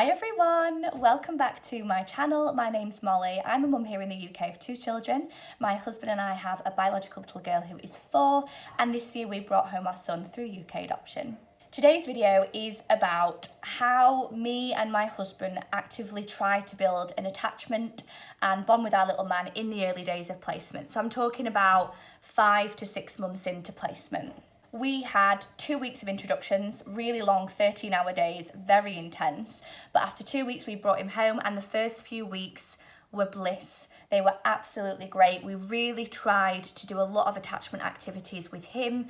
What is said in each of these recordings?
Hi everyone, welcome back to my channel. My name's Molly. I'm a mum here in the UK of 2 children. My husband and I have a biological little girl who is 4, and this year we brought home our son through UK adoption. Today's video is about how me and my husband actively try to build an attachment and bond with our little man in the early days of placement. So I'm talking about 5 to 6 months into placement. We had 2 weeks of introductions, really long 13-hour days, very intense. But after 2 weeks, we brought him home, and the first few weeks were bliss. They were absolutely great. We really tried to do a lot of attachment activities with him,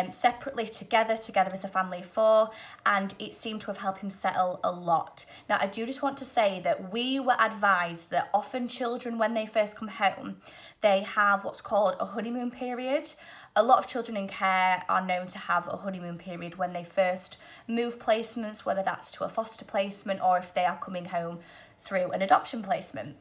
separately, together as a family of 4, and it seemed to have helped him settle a lot. Now, I do just want to say that we were advised that often children, when they first come home, they have what's called a honeymoon period. A lot of children in care are known to have a honeymoon period when they first move placements, whether that's to a foster placement or if they are coming home through an adoption placement.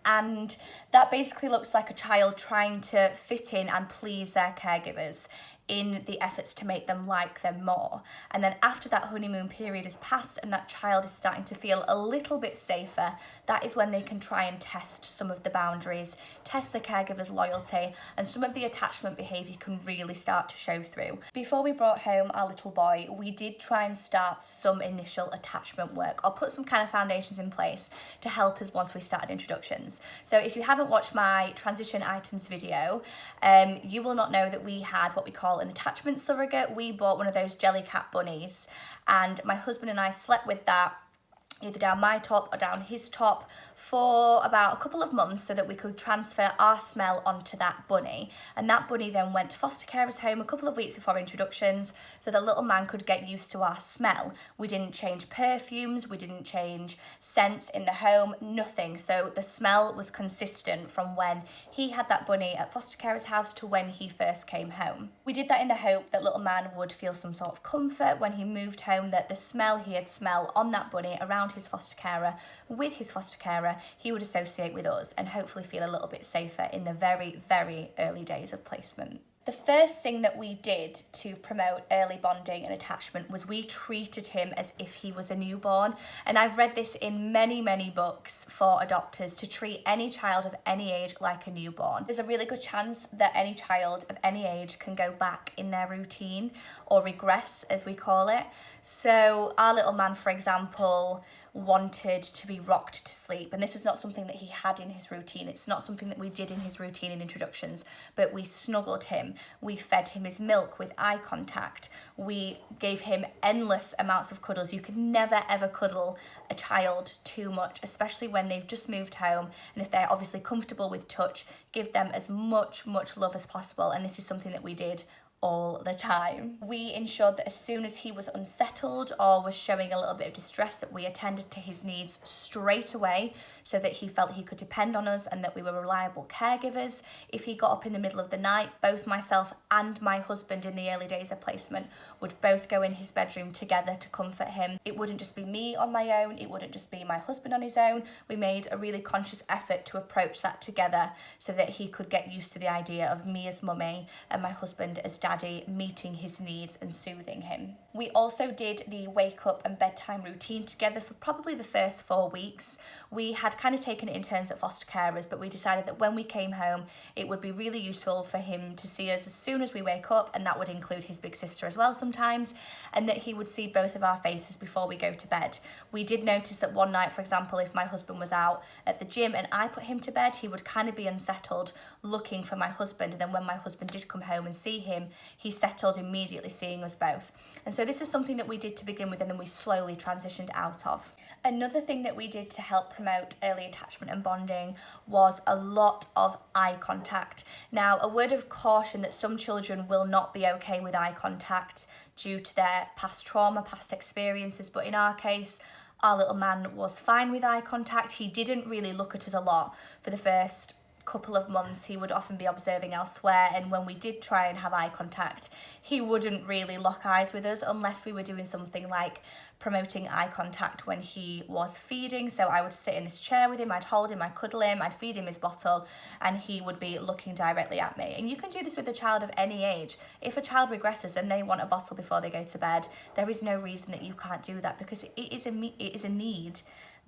And that basically looks like a child trying to fit in and please their caregivers in the efforts to make them like them more. And then after that honeymoon period is passed and that child is starting to feel a little bit safer, that is when they can try and test some of the boundaries, test the caregiver's loyalty, and some of the attachment behaviour can really start to show through. Before we brought home our little boy, we did try and start some initial attachment work, or put some kind of foundations in place to help us once we started introductions. So if you haven't watched my transition items video, you will not know that we had what we call an attachment surrogate. We bought one of those Jellycat bunnies, and my husband and I slept with that either down my top or down his top for about a couple of months so that we could transfer our smell onto that bunny. And that bunny then went to foster carers' home a couple of weeks before introductions so the little man could get used to our smell. We didn't change perfumes, we didn't change scents in the home, nothing. So the smell was consistent from when he had that bunny at foster carers' house to when he first came home. We did that in the hope that little man would feel some sort of comfort when he moved home, that the smell he'd smell on that bunny around his foster carer, with his foster carer, he would associate with us and hopefully feel a little bit safer in the very, very early days of placement. The first thing that we did to promote early bonding and attachment was we treated him as if he was a newborn. And I've read this in many, many books for adopters, to treat any child of any age like a newborn. There's a really good chance that any child of any age can go back in their routine, or regress as we call it. So our little man, for example, wanted to be rocked to sleep, and this was not something that he had in his routine. It's not something that we did in his routine in introductions, but we snuggled him, we fed him his milk with eye contact, we gave him endless amounts of cuddles. You could never ever cuddle a child too much, especially when they've just moved home, and if they're obviously comfortable with touch, give them as much love as possible. And this is something that we did all the time. We ensured that as soon as he was unsettled or was showing a little bit of distress, that we attended to his needs straight away so that he felt he could depend on us and that we were reliable caregivers. If he got up in the middle of the night, both myself and my husband in the early days of placement would both go in his bedroom together to comfort him. It wouldn't just be me on my own, it wouldn't just be my husband on his own. We made a really conscious effort to approach that together so that he could get used to the idea of me as mummy and my husband as daddy, meeting his needs and soothing him. We also did the wake up and bedtime routine together for probably the first 4 weeks. We had kind of taken it in turns at foster carers, but we decided that when we came home, it would be really useful for him to see us as soon as we wake up, and that would include his big sister as well sometimes, and that he would see both of our faces before we go to bed. We did notice that one night, for example, if my husband was out at the gym and I put him to bed, he would kind of be unsettled looking for my husband, and then when my husband did come home and see him, he settled immediately seeing us both. And so this is something that we did to begin with and then we slowly transitioned out of. Another thing that we did to help promote early attachment and bonding was a lot of eye contact. Now, a word of caution that some children will not be okay with eye contact due to their past trauma, past experiences, but in our case, our little man was fine with eye contact. He didn't really look at us a lot for the first couple of months, he would often be observing elsewhere, and when we did try and have eye contact, he wouldn't really lock eyes with us unless we were doing something like promoting eye contact when he was feeding. So I would sit in this chair with him, I'd hold him, I'd cuddle him, I'd feed him his bottle, and he would be looking directly at me. And you can do this with a child of any age. If a child regresses and they want a bottle before they go to bed, there is no reason that you can't do that, because it is a need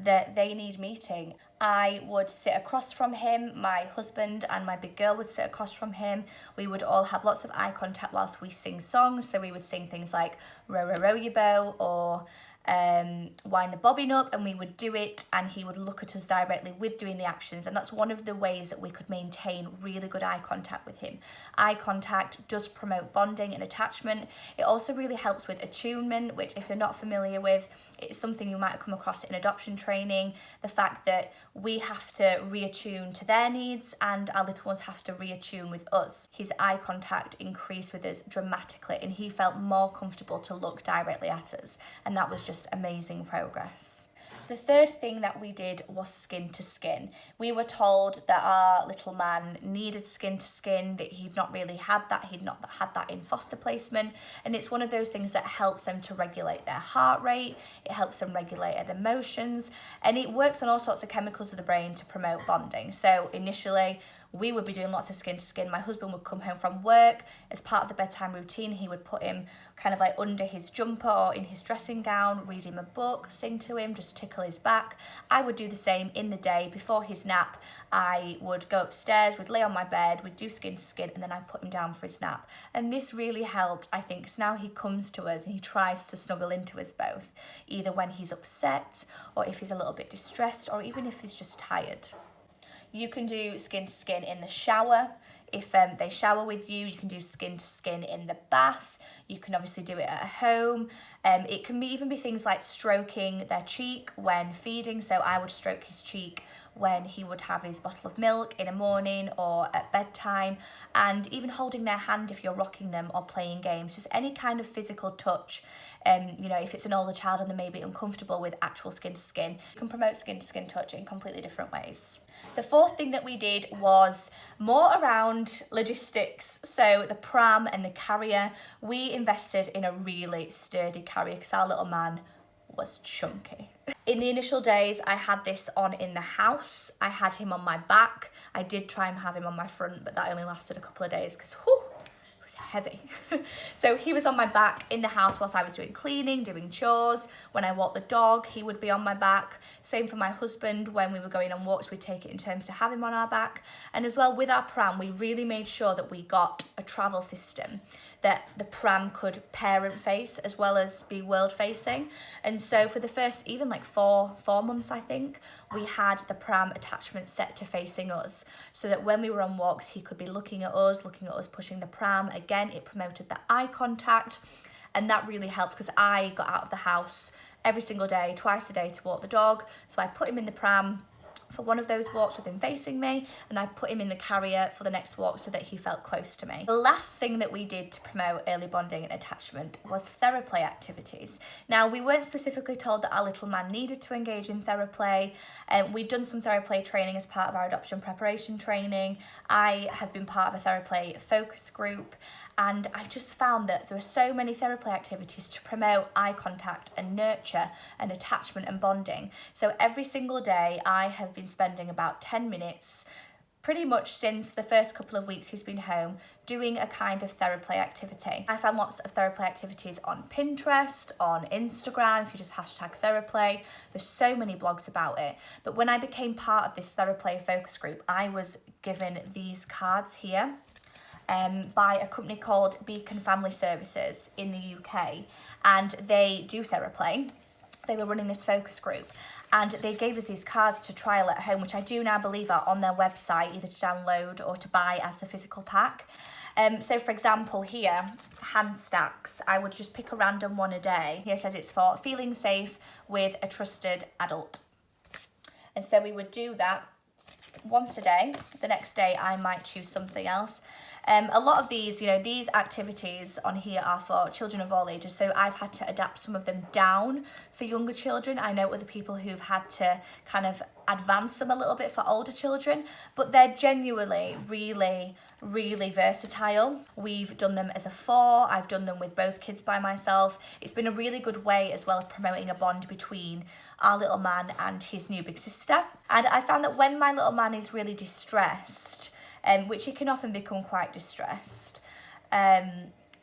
that they need meeting. I would sit across from him, my husband and my big girl would sit across from him. We would all have lots of eye contact whilst we sing songs. So we would sing things like Row, Row, Row Your Boat, or Wind the Bobbin Up, and we would do it and he would look at us directly with doing the actions. And that's one of the ways that we could maintain really good eye contact with him. Eye contact does promote bonding and attachment. It also really helps with attunement, which, if you're not familiar with, it's something you might come across in adoption training. The fact that we have to reattune to their needs and our little ones have to reattune with us. His eye contact increased with us dramatically, and he felt more comfortable to look directly at us, and that was just amazing progress. The third thing that we did was skin to skin. We were told that our little man needed skin to skin, that he'd not really had that, he'd not had that in foster placement, and it's one of those things that helps them to regulate their heart rate, it helps them regulate their emotions, and it works on all sorts of chemicals of the brain to promote bonding. So initially, we would be doing lots of skin to skin. My husband would come home from work. As part of the bedtime routine, he would put him kind of like under his jumper or in his dressing gown, read him a book, sing to him, just tickle his back. I would do the same in the day. Before his nap, I would go upstairs, we'd lay on my bed, we'd do skin to skin, and then I'd put him down for his nap. And this really helped, I think, because now he comes to us and he tries to snuggle into us both, either when he's upset or if he's a little bit distressed or even if he's just tired. You can do skin to skin in the shower. If they shower with you, you can do skin to skin in the bath. You can obviously do it at home. It can even be things like stroking their cheek when feeding. So I would stroke his cheek when he would have his bottle of milk in the morning or at bedtime, and even holding their hand if you're rocking them or playing games. Just any kind of physical touch. If it's an older child and they may be uncomfortable with actual skin to skin, you can promote skin to skin touch in completely different ways. The fourth thing that we did was more around logistics. So the pram and the carrier, we invested in a really sturdy carrier because our little man was chunky. In the initial days, I had this on in the house. I had him on my back. I did try and have him on my front, but that only lasted a couple of days because heavy. So he was on my back in the house whilst I was doing cleaning, doing chores. When I walked the dog, he would be on my back. Same for my husband. When we were going on walks, we'd take it in turns to have him on our back. And as well with our pram, we really made sure that we got a travel system that the pram could parent face as well as be world facing. And so for the first even like four months, I think, we had the pram attachment set to facing us so that when we were on walks, he could be looking at us pushing the pram. Again, it promoted that eye contact, and that really helped because I got out of the house every single day, twice a day, to walk the dog. So I put him in the pram for one of those walks with him facing me, and I put him in the carrier for the next walk so that he felt close to me. The last thing that we did to promote early bonding and attachment was theraplay activities. Now, we weren't specifically told that our little man needed to engage in theraplay. We'd done some theraplay training as part of our adoption preparation training. I have been part of a theraplay focus group, and I just found that there are so many theraplay activities to promote eye contact and nurture and attachment and bonding. So every single day I have been spending about 10 minutes pretty much since the first couple of weeks he's been home doing a kind of theraplay activity. I found lots of theraplay activities on Pinterest, on Instagram, if you just hashtag theraplay. There's so many blogs about it. But when I became part of this theraplay focus group, I was given these cards here by a company called Beacon Family Services in the UK, and they do theraplay. They were running this focus group, and they gave us these cards to trial at home, which I do now believe are on their website, either to download or to buy as a physical pack. So for example here, hand stacks, I would just pick a random one a day. Here says it's for feeling safe with a trusted adult. And so we would do that once a day. The next day I might choose something else. A lot of these, you know, these activities on here are for children of all ages, so I've had to adapt some of them down for younger children. I know other people who've had to kind of advance them a little bit for older children, but they're genuinely really versatile. We've done them as a 4, I've done them with both kids by myself. It's been a really good way as well of promoting a bond between our little man and his new big sister. And I found that when my little man is really distressed, which he can often become quite distressed,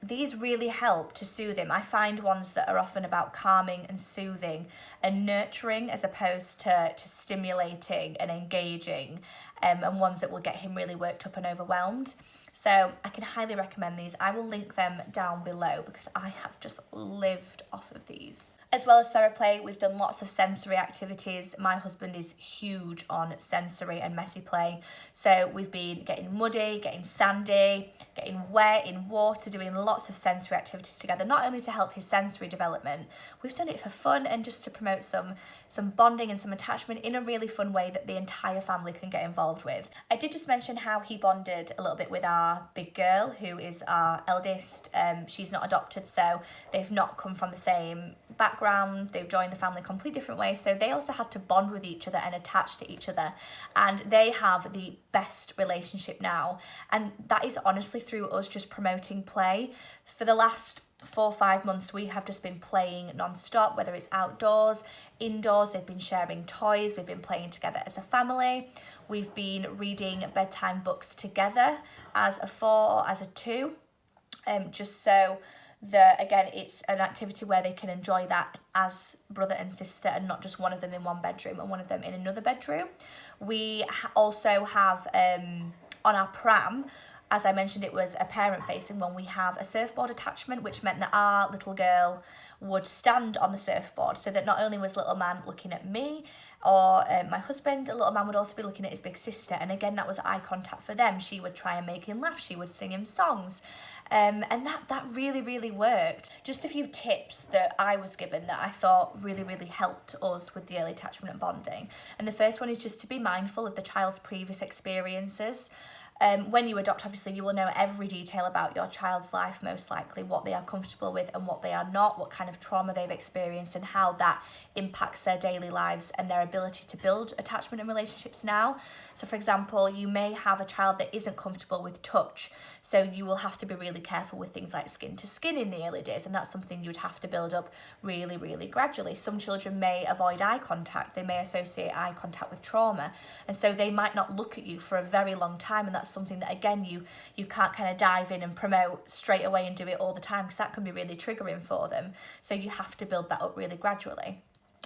these really help to soothe him. I find ones that are often about calming and soothing and nurturing as opposed to stimulating and engaging, and ones that will get him really worked up and overwhelmed. So I can highly recommend these. I will link them down below because I have just lived off of these. As well as Theraplay, we've done lots of sensory activities. My husband is huge on sensory and messy play. So we've been getting muddy, getting sandy, getting wet in water, doing lots of sensory activities together, not only to help his sensory development, we've done it for fun and just to promote some bonding and some attachment in a really fun way that the entire family can get involved with. I did just mention how he bonded a little bit with our big girl, who is our eldest. She's not adopted, so they've not come from the same background. They've joined the family completely different ways, so they also had to bond with each other and attach to each other, and they have the best relationship now, and that is honestly through us just promoting play. For the last 4 or 5 months we have just been playing non-stop, whether it's outdoors, indoors. They've been sharing toys, we've been playing together as a family, we've been reading bedtime books together as a 4 or as a 2, just so that, again, it's an activity where they can enjoy that as brother and sister and not just one of them in one bedroom and one of them in another bedroom. We also have, on our pram, as I mentioned, it was a parent-facing one, we have a surfboard attachment, which meant that our little girl would stand on the surfboard, so that not only was little man looking at me or my husband, little man would also be looking at his big sister, and again, that was eye contact for them. She would try and make him laugh, she would sing him songs, and that really worked. Just a few tips that I was given that I thought really helped us with the early attachment and bonding. And the first one is just to be mindful of the child's previous experiences. When you adopt, obviously, you will know every detail about your child's life, most likely, what they are comfortable with and what they are not, what kind of trauma they've experienced and how that impacts their daily lives and their ability to build attachment and relationships now. So, for example, you may have a child that isn't comfortable with touch, so you will have to be really careful with things like skin to skin in the early days, and that's something you would have to build up really gradually. Some children may avoid eye contact, they may associate eye contact with trauma, and so they might not look at you for a very long time, and that's something that, again, you can't kind of dive in and promote straight away and do it all the time, because that can be really triggering for them. So you have to build that up really gradually.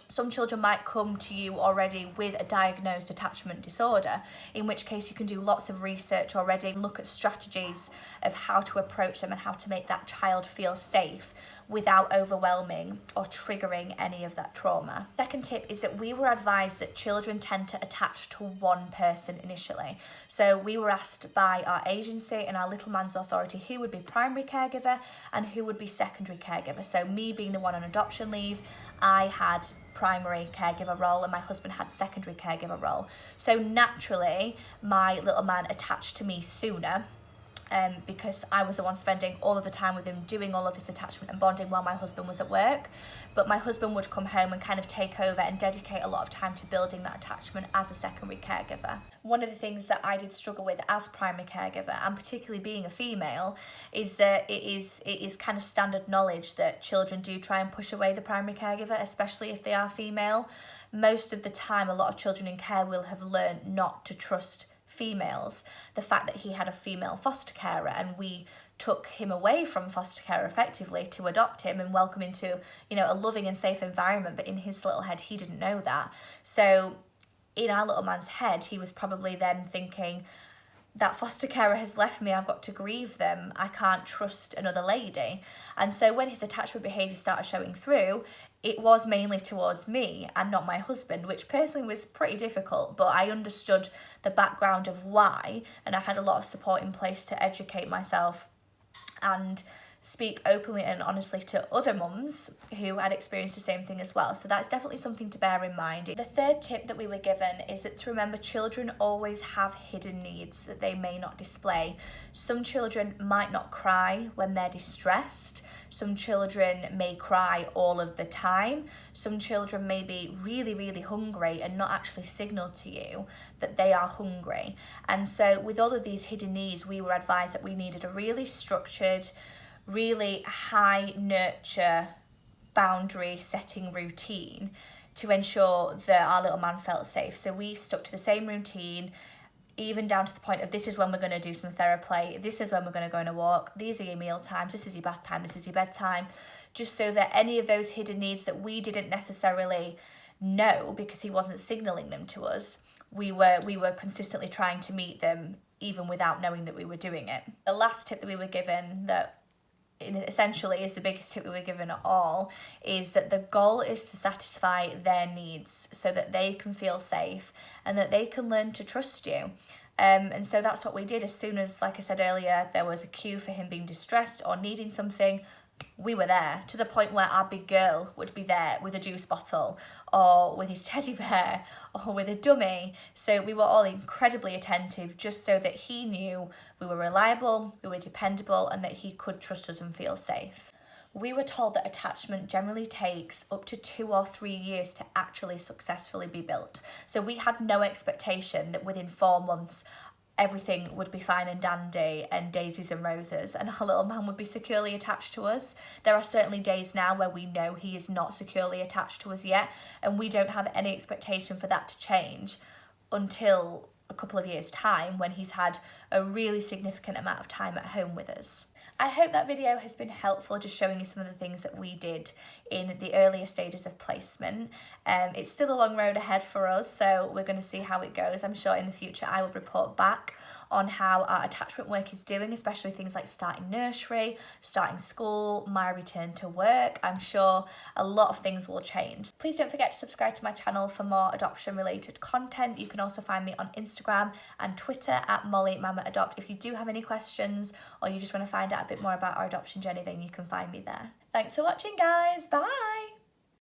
Some children might come to you already with a diagnosed attachment disorder, in which case you can do lots of research already, look at strategies of how to approach them and how to make that child feel safe without overwhelming or triggering any of that trauma. Second tip is that we were advised that children tend to attach to one person initially. So we were asked by our agency and our little man's authority who would be primary caregiver and who would be secondary caregiver. So me being the one on adoption leave, I had primary caregiver role and my husband had secondary caregiver role. So naturally, my little man attached to me sooner, because I was the one spending all of the time with him, doing all of this attachment and bonding while my husband was at work. But my husband would come home and kind of take over and dedicate a lot of time to building that attachment as a secondary caregiver. One of the things that I did struggle with as primary caregiver, and particularly being a female, is that it is kind of standard knowledge that children do try and push away the primary caregiver, especially if they are female. Most of the time, a lot of children in care will have learned not to trust females. The fact that he had a female foster carer and we took him away from foster care effectively to adopt him and welcome into, a loving and safe environment, but in his little head he didn't know that. So in our little man's head, he was probably then thinking, that foster carer has left me, I've got to grieve them, I can't trust another lady. And so when his attachment behaviour started showing through, it was mainly towards me and not my husband, which personally was pretty difficult, but I understood the background of why, and I had a lot of support in place to educate myself and speak openly and honestly to other mums who had experienced the same thing as well. So that's definitely something to bear in mind. The third tip that we were given is that to remember children always have hidden needs that they may not display. Some children might not cry when they're distressed. Some children may cry all of the time. Some children may be really, really hungry and not actually signal to you that they are hungry. And so with all of these hidden needs, we were advised that we needed a really structured, really high nurture boundary setting routine to ensure that our little man felt safe. So we stuck to the same routine, even down to the point of this is when we're going to do some therapy, this is when we're going to go on a walk, these are your meal times, this is your bath time, this is your bedtime, just so that any of those hidden needs that we didn't necessarily know because he wasn't signalling them to us, we were consistently trying to meet them even without knowing that we were doing it. The last tip that we were given, that essentially is the biggest tip we were given at all, is that the goal is to satisfy their needs so that they can feel safe and that they can learn to trust you. And so that's what we did. As soon as, like I said earlier, there was a cue for him being distressed or needing something, we were there, to the point where our big girl would be there with a juice bottle or with his teddy bear or with a dummy. So we were all incredibly attentive just so that he knew we were reliable, we were dependable, and that he could trust us and feel safe. We were told that attachment generally takes up to 2 or 3 years to actually successfully be built. So we had no expectation that within 4 months everything would be fine and dandy and daisies and roses and our little man would be securely attached to us. There are certainly days now where we know he is not securely attached to us yet, and we don't have any expectation for that to change until a couple of years' time when he's had a really significant amount of time at home with us. I hope that video has been helpful, just showing you some of the things that we did in the earlier stages of placement. It's still a long road ahead for us, so we're going to see how it goes. I'm sure in the future I will report back on how our attachment work is doing, especially things like starting nursery, starting school, my return to work. I'm sure a lot of things will change. Please don't forget to subscribe to my channel for more adoption related content. You can also find me on Instagram and Twitter at MollyMamaAdopt. If you do have any questions or you just want to find out a bit more about our adoption journey, then you can find me there. Thanks for watching, guys. Bye.